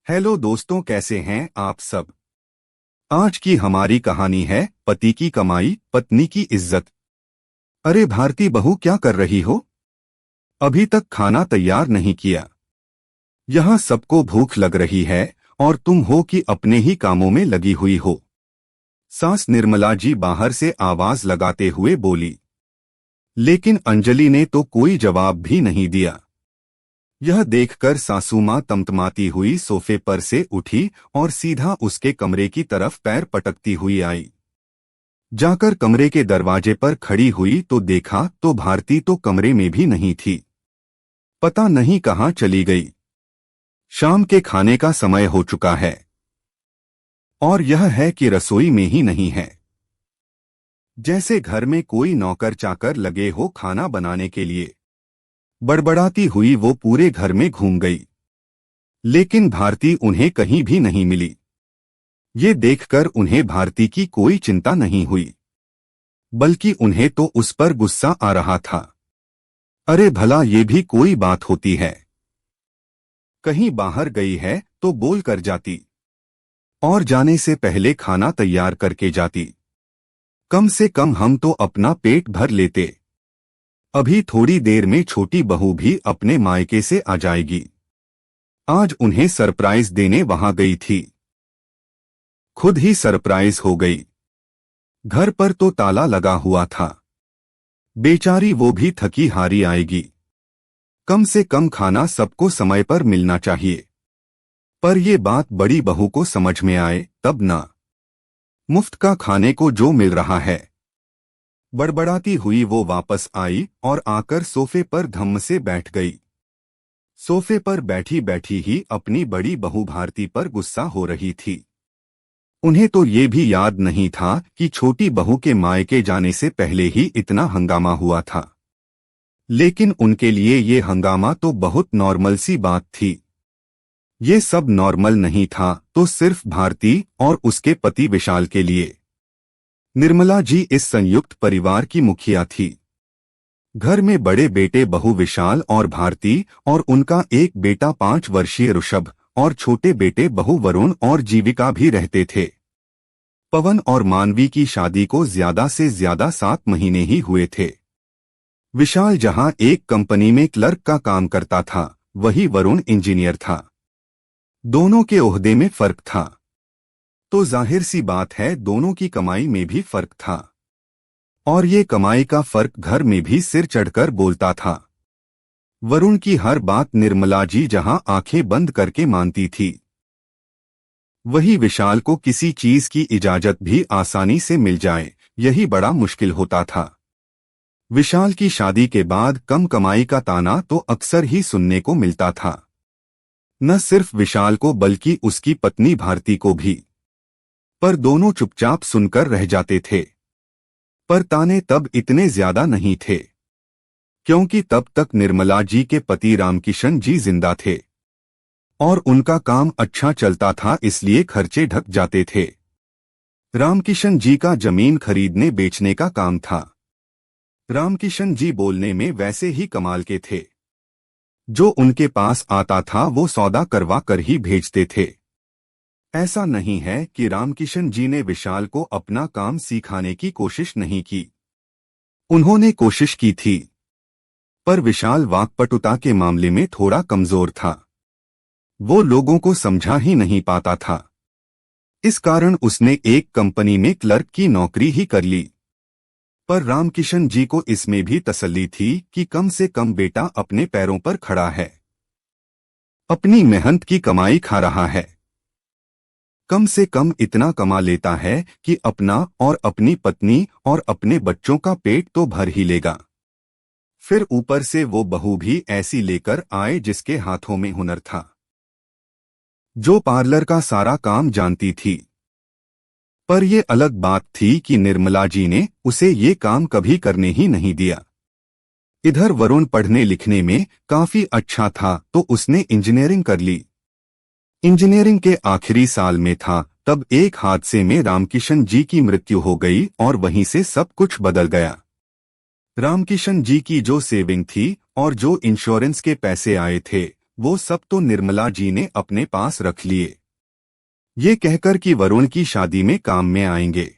Hello दोस्तों, कैसे हैं आप सब। आज की हमारी कहानी है पति की कमाई पत्नी की इज्जत। अरे भारती बहू, क्या कर रही हो? अभी तक खाना तैयार नहीं किया। यहाँ सबको भूख लग रही है और तुम हो कि अपने ही कामों में लगी हुई हो। सास निर्मला जी बाहर से आवाज लगाते हुए बोली, लेकिन अंजलि ने तो कोई जवाब भी नहीं दिया। यह देखकर सासू माँ तमतमाती हुई सोफे पर से उठी और सीधा उसके कमरे की तरफ पैर पटकती हुई आई। जाकर कमरे के दरवाजे पर खड़ी हुई तो देखा तो भारती तो कमरे में भी नहीं थी। पता नहीं कहाँ चली गई। शाम के खाने का समय हो चुका है और यह है कि रसोई में ही नहीं है। जैसे घर में कोई नौकर चाकर लगे हो खाना बनाने के लिए। बड़बड़ाती हुई वो पूरे घर में घूम गई, लेकिन भारती उन्हें कहीं भी नहीं मिली। ये देखकर उन्हें भारती की कोई चिंता नहीं हुई, बल्कि उन्हें तो उस पर गुस्सा आ रहा था। अरे भला ये भी कोई बात होती है? कहीं बाहर गई है तो बोल कर जाती और जाने से पहले खाना तैयार करके जाती। कम से कम हम तो अपना पेट भर लेते। अभी थोड़ी देर में छोटी बहू भी अपने मायके से आ जाएगी। आज उन्हें सरप्राइज देने वहां गई थी, खुद ही सरप्राइज हो गई। घर पर तो ताला लगा हुआ था। बेचारी वो भी थकी हारी आएगी। कम से कम खाना सबको समय पर मिलना चाहिए। पर ये बात बड़ी बहू को समझ में आए तब ना। मुफ्त का खाने को जो मिल रहा है। बड़बड़ाती हुई वो वापस आई और आकर सोफे पर धम्म से बैठ गई। सोफे पर बैठी बैठी ही अपनी बड़ी बहू भारती पर गुस्सा हो रही थी। उन्हें तो ये भी याद नहीं था कि छोटी बहू के मायके जाने से पहले ही इतना हंगामा हुआ था। लेकिन उनके लिए ये हंगामा तो बहुत नॉर्मल सी बात थी। ये सब नॉर्मल नहीं था तो सिर्फ भारती और उसके पति विशाल के लिए। निर्मला जी इस संयुक्त परिवार की मुखिया थी। घर में बड़े बेटे बहू विशाल और भारती और उनका एक बेटा 5 वर्षीय ऋषभ और छोटे बेटे बहू वरुण और जीविका भी रहते थे। पवन और मानवी की शादी को ज्यादा से ज्यादा 7 महीने ही हुए थे। विशाल जहां एक कंपनी में क्लर्क का काम करता था, वही वरुण इंजीनियर था। दोनों के ओहदे में फर्क था, तो जाहिर सी बात है दोनों की कमाई में भी फर्क था। और ये कमाई का फर्क घर में भी सिर चढ़कर बोलता था। वरुण की हर बात निर्मला जी जहां आंखें बंद करके मानती थी, वही विशाल को किसी चीज की इजाजत भी आसानी से मिल जाए, यही बड़ा मुश्किल होता था। विशाल की शादी के बाद कम कमाई का ताना तो अक्सर ही सुनने को मिलता था। न सिर्फ विशाल को बल्कि उसकी पत्नी भारती को भी। पर दोनों चुपचाप सुनकर रह जाते थे। पर ताने तब इतने ज्यादा नहीं थे, क्योंकि तब तक निर्मला जी के पति रामकिशन जी जिंदा थे और उनका काम अच्छा चलता था, इसलिए खर्चे ढक जाते थे। रामकिशन जी का जमीन खरीदने बेचने का काम था। रामकिशन जी बोलने में वैसे ही कमाल के थे। जो उनके पास आता था वो सौदा करवा कर ही भेजते थे। ऐसा नहीं है कि रामकिशन जी ने विशाल को अपना काम सिखाने की कोशिश नहीं की। उन्होंने कोशिश की थी, पर विशाल वाक्पटुता के मामले में थोड़ा कमजोर था। वो लोगों को समझा ही नहीं पाता था। इस कारण उसने एक कंपनी में क्लर्क की नौकरी ही कर ली। पर रामकिशन जी को इसमें भी तसल्ली थी कि कम से कम बेटा अपने पैरों पर खड़ा है, अपनी मेहनत की कमाई खा रहा है। कम से कम इतना कमा लेता है कि अपना और अपनी पत्नी और अपने बच्चों का पेट तो भर ही लेगा। फिर ऊपर से वो बहू भी ऐसी लेकर आए जिसके हाथों में हुनर था, जो पार्लर का सारा काम जानती थी। पर यह अलग बात थी कि निर्मला जी ने उसे ये काम कभी करने ही नहीं दिया। इधर वरुण पढ़ने लिखने में काफी अच्छा था तो उसने इंजीनियरिंग कर ली। इंजीनियरिंग के आखिरी साल में था तब एक हादसे में रामकिशन जी की मृत्यु हो गई और वहीं से सब कुछ बदल गया। रामकिशन जी की जो सेविंग थी और जो इंश्योरेंस के पैसे आए थे वो सब तो निर्मला जी ने अपने पास रख लिए, ये कहकर कि वरुण की शादी में काम में आएंगे।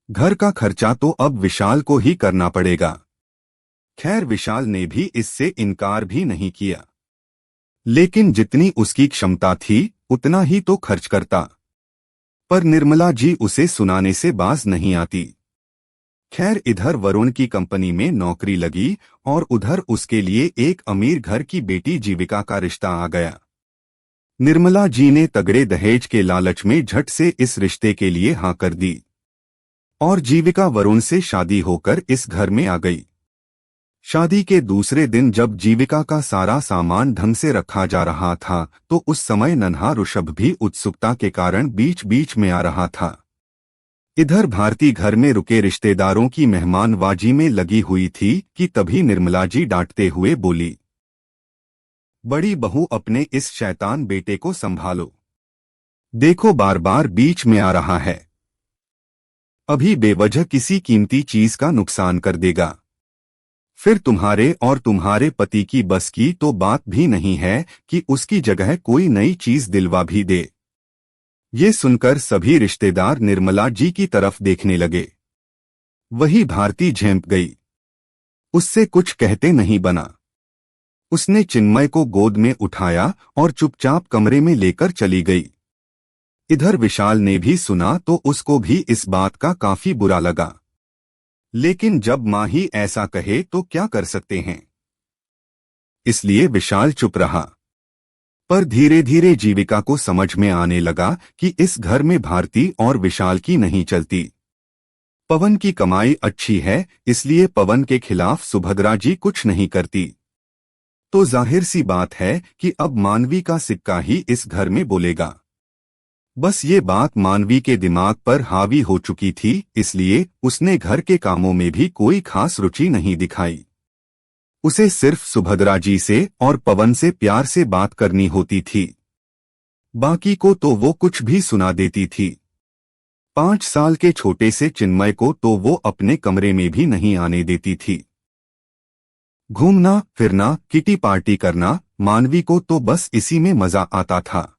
घर का खर्चा तो अब विशाल को ही करना पड़ेगा। खैर विशाल ने भी इससे इनकार भी नहीं किया, लेकिन जितनी उसकी क्षमता थी उतना ही तो खर्च करता। पर निर्मला जी उसे सुनाने से बाज नहीं आती। खैर इधर वरुण की कंपनी में नौकरी लगी और उधर उसके लिए एक अमीर घर की बेटी जीविका का रिश्ता आ गया। निर्मला जी ने तगड़े दहेज के लालच में झट से इस रिश्ते के लिए हाँ कर दी और जीविका वरुण से शादी होकर इस घर में आ गई। शादी के दूसरे दिन जब जीविका का सारा सामान ढंग से रखा जा रहा था तो उस समय नन्हा ऋषभ भी उत्सुकता के कारण बीच बीच में आ रहा था। इधर भारती घर में रुके रिश्तेदारों की मेहमानवाजी में लगी हुई थी कि तभी निर्मला जी डांटते हुए बोली, बड़ी बहू अपने इस शैतान बेटे को संभालो, देखो बार बार बीच में आ रहा है, अभी बेवजह किसी कीमती चीज का नुकसान कर देगा, फिर तुम्हारे और तुम्हारे पति की बस की तो बात भी नहीं है कि उसकी जगह कोई नई चीज दिलवा भी दे। ये सुनकर सभी रिश्तेदार निर्मला जी की तरफ देखने लगे। वही भारती झेंप गई, उससे कुछ कहते नहीं बना। उसने चिन्मय को गोद में उठाया और चुपचाप कमरे में लेकर चली गई। इधर विशाल ने भी सुना तो उसको भी इस बात का काफी बुरा लगा, लेकिन जब माँ ही ऐसा कहे तो क्या कर सकते हैं, इसलिए विशाल चुप रहा। पर धीरे धीरे जीविका को समझ में आने लगा कि इस घर में भारती और विशाल की नहीं चलती। पवन की कमाई अच्छी है इसलिए पवन के खिलाफ सुभद्रा जी कुछ नहीं करती, तो जाहिर सी बात है कि अब मानवी का सिक्का ही इस घर में बोलेगा। बस ये बात मानवी के दिमाग पर हावी हो चुकी थी, इसलिए उसने घर के कामों में भी कोई खास रुचि नहीं दिखाई। उसे सिर्फ सुभद्रा जी से और पवन से प्यार से बात करनी होती थी, बाकी को तो वो कुछ भी सुना देती थी। 5 साल के छोटे से चिन्मय को तो वो अपने कमरे में भी नहीं आने देती थी। घूमना फिरना किटी पार्टी करना मानवी को तो बस इसी में मजा आता था,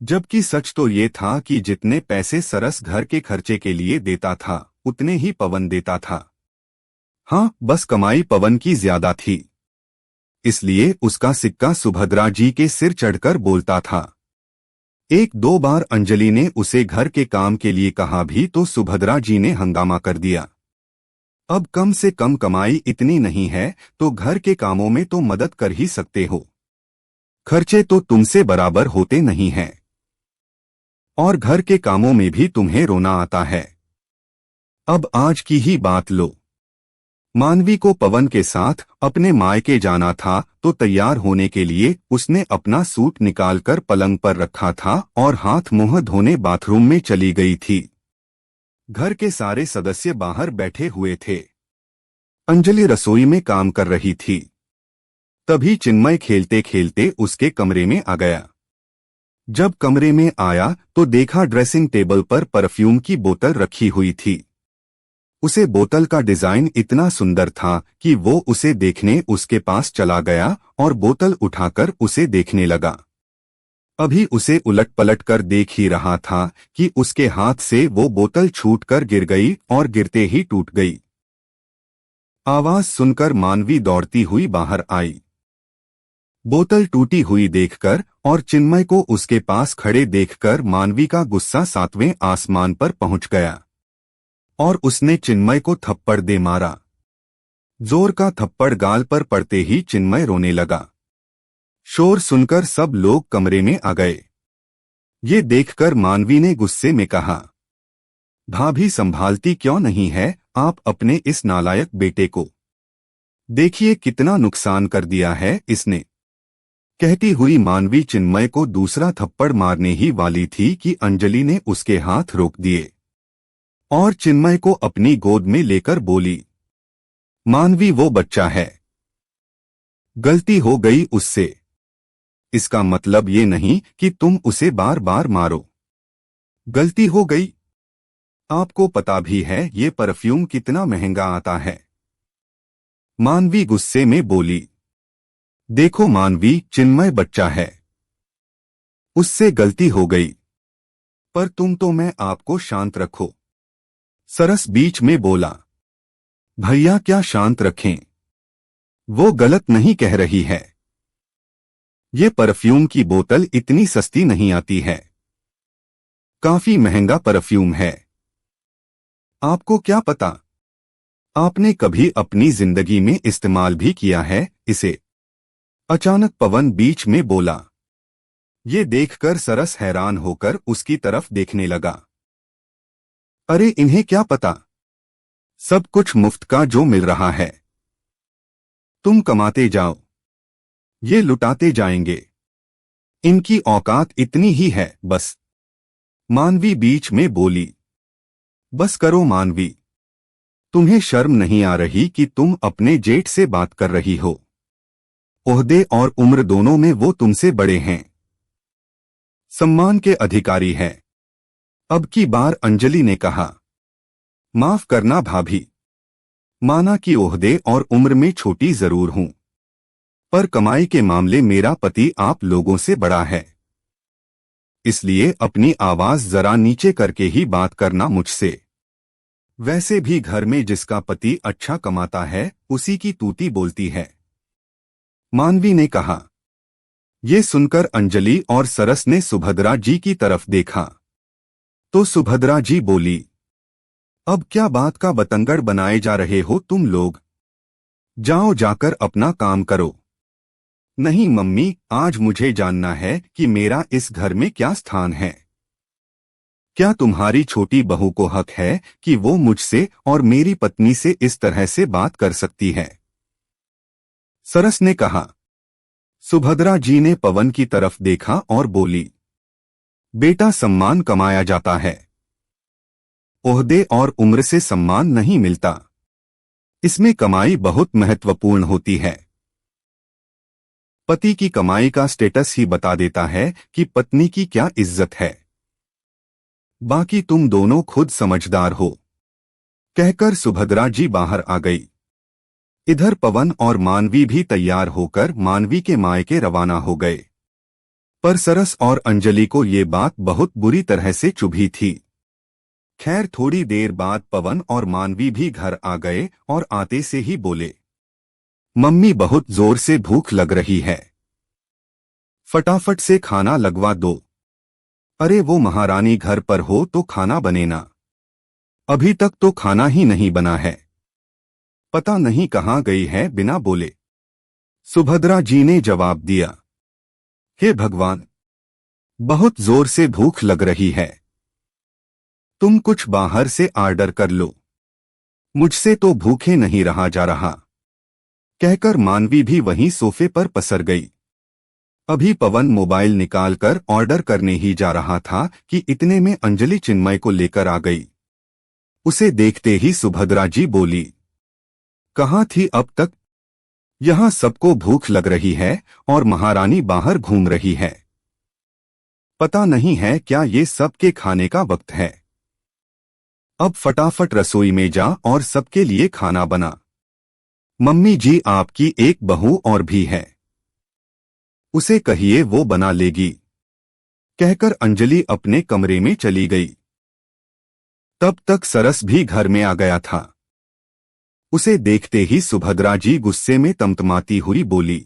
जबकि सच तो ये था कि जितने पैसे सरस घर के खर्चे के लिए देता था उतने ही पवन देता था। हाँ, बस कमाई पवन की ज्यादा थी, इसलिए उसका सिक्का सुभद्रा जी के सिर चढ़कर बोलता था। एक दो बार अंजलि ने उसे घर के काम के लिए कहा भी तो सुभद्रा जी ने हंगामा कर दिया। अब कम से कम कमाई इतनी नहीं है तो घर के कामों में तो मदद कर ही सकते हो, खर्चे तो तुमसे बराबर होते नहीं हैं, और घर के कामों में भी तुम्हें रोना आता है। अब आज की ही बात लो, मानवी को पवन के साथ अपने मायके जाना था तो तैयार होने के लिए उसने अपना सूट निकालकर पलंग पर रखा था और हाथ मुंह धोने बाथरूम में चली गई थी। घर के सारे सदस्य बाहर बैठे हुए थे। अंजलि रसोई में काम कर रही थी। तभी चिन्मय खेलते खेलते उसके कमरे में आ गया। जब कमरे में आया तो देखा ड्रेसिंग टेबल पर परफ्यूम की बोतल रखी हुई थी। उसे बोतल का डिजाइन इतना सुंदर था कि वो उसे देखने उसके पास चला गया और बोतल उठाकर उसे देखने लगा। अभी उसे उलट पलट कर देख ही रहा था कि उसके हाथ से वो बोतल छूटकर गिर गई और गिरते ही टूट गई। आवाज सुनकर मानवी दौड़ती हुई बाहर आई। बोतल टूटी हुई देखकर और चिन्मय को उसके पास खड़े देखकर मानवी का गुस्सा 7वें आसमान पर पहुंच गया और उसने चिन्मय को थप्पड़ दे मारा। जोर का थप्पड़ गाल पर पड़ते ही चिन्मय रोने लगा। शोर सुनकर सब लोग कमरे में आ गए। ये देखकर मानवी ने गुस्से में कहा, भाभी संभालती क्यों नहीं है आप अपने इस नालायक बेटे को, देखिए कितना नुकसान कर दिया है इसने। कहती हुई मानवी चिन्मय को दूसरा थप्पड़ मारने ही वाली थी कि अंजलि ने उसके हाथ रोक दिए और चिन्मय को अपनी गोद में लेकर बोली, मानवी वो बच्चा है, गलती हो गई उससे, इसका मतलब ये नहीं कि तुम उसे बार बार मारो। गलती हो गई, आपको पता भी है ये परफ्यूम कितना महंगा आता है। मानवी गुस्से में बोली। देखो मानवी, चिन्मय बच्चा है, उससे गलती हो गई। पर तुम तो मैं आपको शांत रखो। सरस बीच में बोला। भैया क्या शांत रखें? वो गलत नहीं कह रही है। ये परफ्यूम की बोतल इतनी सस्ती नहीं आती है, काफी महंगा परफ्यूम है। आपको क्या पता, आपने कभी अपनी जिंदगी में इस्तेमाल भी किया है इसे। अचानक पवन बीच में बोला। ये देखकर सरस हैरान होकर उसकी तरफ देखने लगा। अरे इन्हें क्या पता, सब कुछ मुफ्त का जो मिल रहा है। तुम कमाते जाओ, ये लुटाते जाएंगे। इनकी औकात इतनी ही है बस। मानवी बीच में बोली। बस करो मानवी, तुम्हें शर्म नहीं आ रही कि तुम अपने जेठ से बात कर रही हो? ओहदे और उम्र दोनों में वो तुमसे बड़े हैं, सम्मान के अधिकारी हैं। अब की बार अंजलि ने कहा। माफ करना भाभी, माना कि ओहदे और उम्र में छोटी जरूर हूं, पर कमाई के मामले मेरा पति आप लोगों से बड़ा है। इसलिए अपनी आवाज जरा नीचे करके ही बात करना मुझसे। वैसे भी घर में जिसका पति अच्छा कमाता है उसी की तूती बोलती है, मानवी ने कहा। ये सुनकर अंजलि और सरस ने सुभद्रा जी की तरफ देखा तो सुभद्रा जी बोली। अब क्या बात का बतंगड़ बनाए जा रहे हो तुम लोग? जाओ जाकर अपना काम करो। नहीं मम्मी, आज मुझे जानना है कि मेरा इस घर में क्या स्थान है। क्या तुम्हारी छोटी बहू को हक है कि वो मुझसे और मेरी पत्नी से इस तरह से बात कर सकती है? सरस ने कहा। सुभद्रा जी ने पवन की तरफ देखा और बोली। बेटा, सम्मान कमाया जाता है, ओहदे और उम्र से सम्मान नहीं मिलता। इसमें कमाई बहुत महत्वपूर्ण होती है। पति की कमाई का स्टेटस ही बता देता है कि पत्नी की क्या इज्जत है। बाकी तुम दोनों खुद समझदार हो, कहकर सुभद्रा जी बाहर आ गई। इधर पवन और मानवी भी तैयार होकर मानवी के मायके रवाना हो गए। पर सरस और अंजलि को ये बात बहुत बुरी तरह से चुभी थी। खैर थोड़ी देर बाद पवन और मानवी भी घर आ गए और आते से ही बोले। मम्मी, बहुत जोर से भूख लग रही है, फटाफट से खाना लगवा दो। अरे वो महारानी घर पर हो तो खाना बने ना, अभी तक तो खाना ही नहीं बना है। पता नहीं कहाँ गई है बिना बोले, सुभद्रा जी ने जवाब दिया। हे भगवान, बहुत जोर से भूख लग रही है, तुम कुछ बाहर से ऑर्डर कर लो, मुझसे तो भूखे नहीं रहा जा रहा, कहकर मानवी भी वहीं सोफे पर पसर गई। अभी पवन मोबाइल निकालकर ऑर्डर करने ही जा रहा था कि इतने में अंजलि चिन्मय को लेकर आ गई। उसे देखते ही सुभद्रा जी बोली। कहाँ थी अब तक? यहाँ सबको भूख लग रही है और महारानी बाहर घूम रही है। पता नहीं है क्या ये सबके खाने का वक्त है। अब फटाफट रसोई में जा और सबके लिए खाना बना। मम्मी जी, आपकी एक बहू और भी है, उसे कहिए वो बना लेगी, कहकर अंजलि अपने कमरे में चली गई। तब तक सरस भी घर में आ गया था। उसे देखते ही सुभद्रा जी गुस्से में तमतमाती हुई बोली।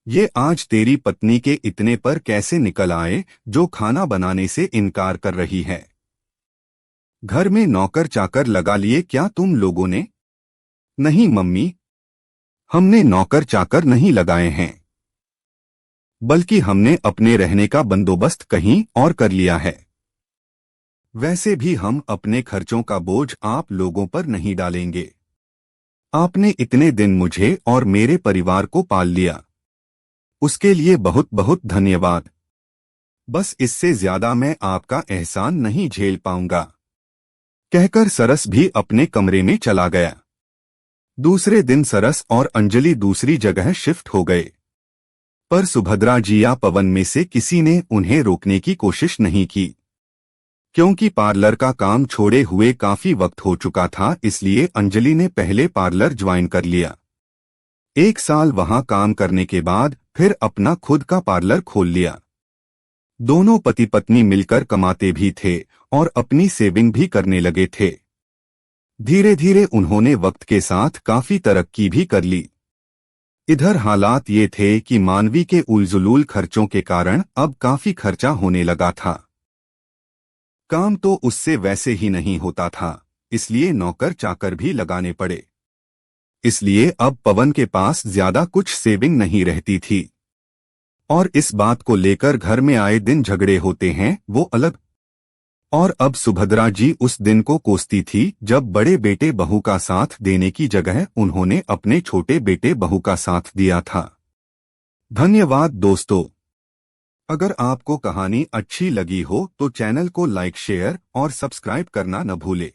ये आज तेरी पत्नी के इतने पर कैसे निकल आए जो खाना बनाने से इनकार कर रही है? घर में नौकर चाकर लगा लिए क्या तुम लोगों ने? नहीं मम्मी, हमने नौकर चाकर नहीं लगाए हैं, बल्कि हमने अपने रहने का बंदोबस्त कहीं और कर लिया है। वैसे भी हम अपने खर्चों का बोझ आप लोगों पर नहीं डालेंगे। आपने इतने दिन मुझे और मेरे परिवार को पाल लिया, उसके लिए बहुत बहुत धन्यवाद। बस इससे ज्यादा मैं आपका एहसान नहीं झेल पाऊंगा, कहकर सरस भी अपने कमरे में चला गया। दूसरे दिन सरस और अंजलि दूसरी जगह शिफ्ट हो गए, पर सुभद्रा जी या पवन में से किसी ने उन्हें रोकने की कोशिश नहीं की। क्योंकि पार्लर का काम छोड़े हुए काफी वक्त हो चुका था, इसलिए अंजलि ने पहले पार्लर ज्वाइन कर लिया। 1 साल वहां काम करने के बाद फिर अपना खुद का पार्लर खोल लिया। दोनों पति पत्नी मिलकर कमाते भी थे और अपनी सेविंग भी करने लगे थे। धीरे धीरे उन्होंने वक्त के साथ काफी तरक्की भी कर ली। इधर हालात ये थे कि मानवी के उलझुल खर्चों के कारण अब काफी खर्चा होने लगा था। काम तो उससे वैसे ही नहीं होता था, इसलिए नौकर चाकर भी लगाने पड़े। इसलिए अब पवन के पास ज्यादा कुछ सेविंग नहीं रहती थी और इस बात को लेकर घर में आए दिन झगड़े होते हैं वो अलग। और अब सुभद्रा जी उस दिन को कोसती थी जब बड़े बेटे बहू का साथ देने की जगह उन्होंने अपने छोटे बेटे बहू का साथ दिया था। धन्यवाद दोस्तों। अगर आपको कहानी अच्छी लगी हो तो चैनल को लाइक शेयर और सब्सक्राइब करना न भूले।